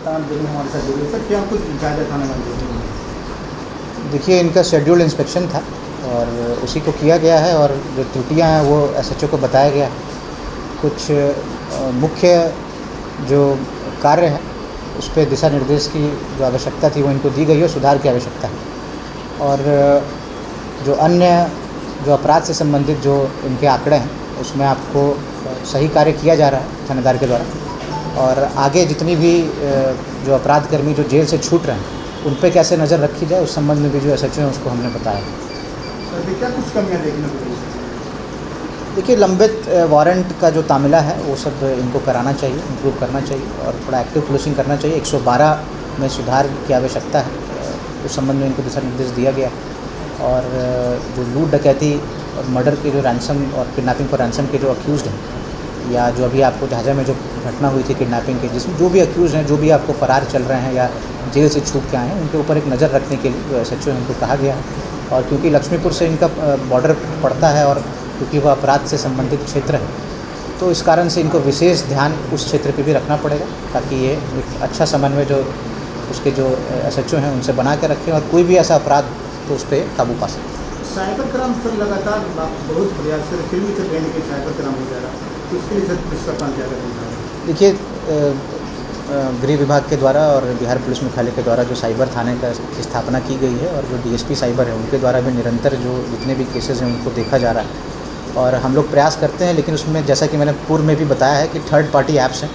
तमाम जगह हमारे साथ जुड़े। सर क्या कुछ जायजा थाना में? देखिए, इनका शेड्यूल इंस्पेक्शन था और उसी को किया गया है और जो त्रुटियां हैं वो एसएचओ को बताया गया है। कुछ मुख्य जो कार्य है उस पे दिशा निर्देश की जो आवश्यकता थी वो इनको दी गई है, सुधार की आवश्यकता है। और जो अन्य जो अपराध से संबंधित जो इनके आंकड़े हैं उसमें आपको सही कार्य किया जा रहा है थानेदार के द्वारा। और आगे जितनी भी जो अपराध कर्मी जो जेल से छूट रहे हैं उन पे कैसे नज़र रखी जाए उस संबंध में भी जो एसएचओ हैं उसको हमने बताया। सर क्या कुछ कमियाँ देखने को मिली? देखिए, लंबित वारंट का जो तामिला है वो सब इनको कराना चाहिए, इम्प्रूव करना चाहिए और थोड़ा एक्टिव पुलिसिंग करना चाहिए। 112 में सुधार की आवश्यकता है, उस संबंध में इनको दिशा निर्देश दिया गया। और जो लूट डकैती और मर्डर के जो रैंसम और किडनैपिंग फॉर रैंसम के जो अक्यूज़ड हैं या जो अभी आपको झाझा में जो घटना हुई थी किडनैपिंग के, जिसमें जो भी अक्यूज़ हैं, जो भी आपको फ़रार चल रहे हैं या जेल से छूट के आए हैं, उनके ऊपर एक नज़र रखने के लिए एसएचओ हैं उनको कहा गया है। और क्योंकि लक्ष्मीपुर से इनका बॉर्डर पड़ता है और क्योंकि वह अपराध से संबंधित क्षेत्र है तो इस कारण से इनको विशेष ध्यान उस क्षेत्र पे भी रखना पड़ेगा ताकि ये एक अच्छा समन्वय जो उसके जो एसएचओ हैं उनसे बना के रखें और कोई भी ऐसा अपराध तो उस पर काबू पा सकें। साइबर क्राइम सर लगातार बहुत प्रयास से फिल्मी से कहने के साइबर क्राइम हो जा रहा है, तो उसके लिए सर इसका प्लान क्या करेंगे? देखिए, गृह विभाग के द्वारा और बिहार पुलिस मुख्यालय के द्वारा जो साइबर थाने का स्थापना की गई है और जो डीएसपी साइबर है उनके द्वारा भी निरंतर जो जितने भी केसेस हैं उनको देखा जा रहा है और हम लोग प्रयास करते हैं। लेकिन उसमें जैसा कि मैंने पूर्व में भी बताया है कि थर्ड पार्टी ऐप्स हैं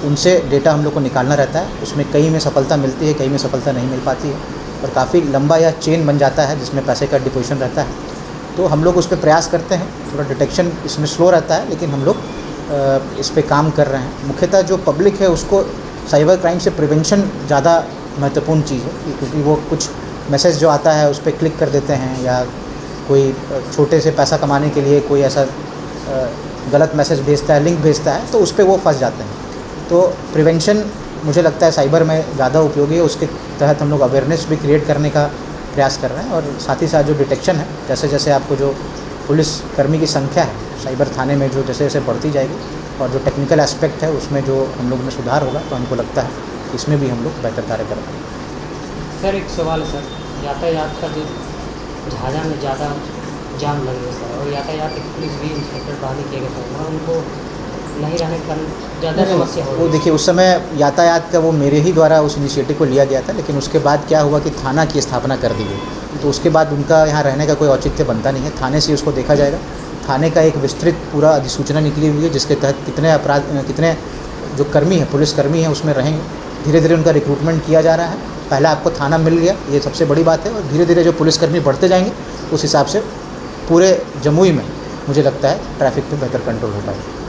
उनसे डेटा हम लोग को निकालना रहता है। उसमें कई में सफलता मिलती है, कई में सफलता नहीं मिल पाती है और काफ़ी लंबा या चेन बन जाता है जिसमें पैसे का डिपोजिशन रहता है। तो हम लोग उस पर प्रयास करते हैं। थोड़ा डिटेक्शन इसमें स्लो रहता है लेकिन हम लोग इस पे काम कर रहे हैं। मुख्यतः जो पब्लिक है उसको साइबर क्राइम से प्रिवेंशन ज़्यादा महत्वपूर्ण चीज़ है क्योंकि वो कुछ मैसेज जो आता है उस पर क्लिक कर देते हैं या कोई छोटे से पैसा कमाने के लिए कोई ऐसा गलत मैसेज भेजता है, लिंक भेजता है तो उस पर वो फंस जाते हैं। तो प्रिवेंशन मुझे लगता है साइबर में ज़्यादा उपयोगी है। उसके तहत हम लोग अवेयरनेस भी क्रिएट करने का प्रयास कर रहे हैं और साथ ही साथ जो डिटेक्शन है, जैसे जैसे आपको जो पुलिस कर्मी की संख्या है साइबर थाने में जो जैसे जैसे बढ़ती जाएगी और जो टेक्निकल एस्पेक्ट है उसमें जो हम लोग में सुधार होगा तो हमको लगता है कि इसमें भी हम लोग बेहतर कार्य करेंगे। सर एक सवाल है सर, यातायात का जो झाझा में ज़्यादा जाम लगे सर और यातायात पुलिस भी इंस्पेक्टर बहाली किए गए थे, उनको नहीं रहने का ज़्यादा समस्या हो। वो देखिए, उस समय यातायात का वो मेरे ही द्वारा उस इनिशिएटिव को लिया गया था लेकिन उसके बाद क्या हुआ कि थाना की स्थापना कर दी गई तो उसके बाद उनका यहाँ रहने का कोई औचित्य बनता नहीं है। थाने से उसको देखा जाएगा। थाने का एक विस्तृत पूरा अधिसूचना निकली हुई है जिसके तहत कितने जो कर्मी हैं, पुलिसकर्मी हैं उसमें रहेंगे। धीरे धीरे उनका रिक्रूटमेंट किया जा रहा है। पहले आपको थाना मिल गया, ये सबसे बड़ी बात है और धीरे धीरे जो पुलिसकर्मी बढ़ते जाएंगे उस हिसाब से पूरे जमुई में मुझे लगता है ट्रैफिक पे बेहतर कंट्रोल हो पाएगा।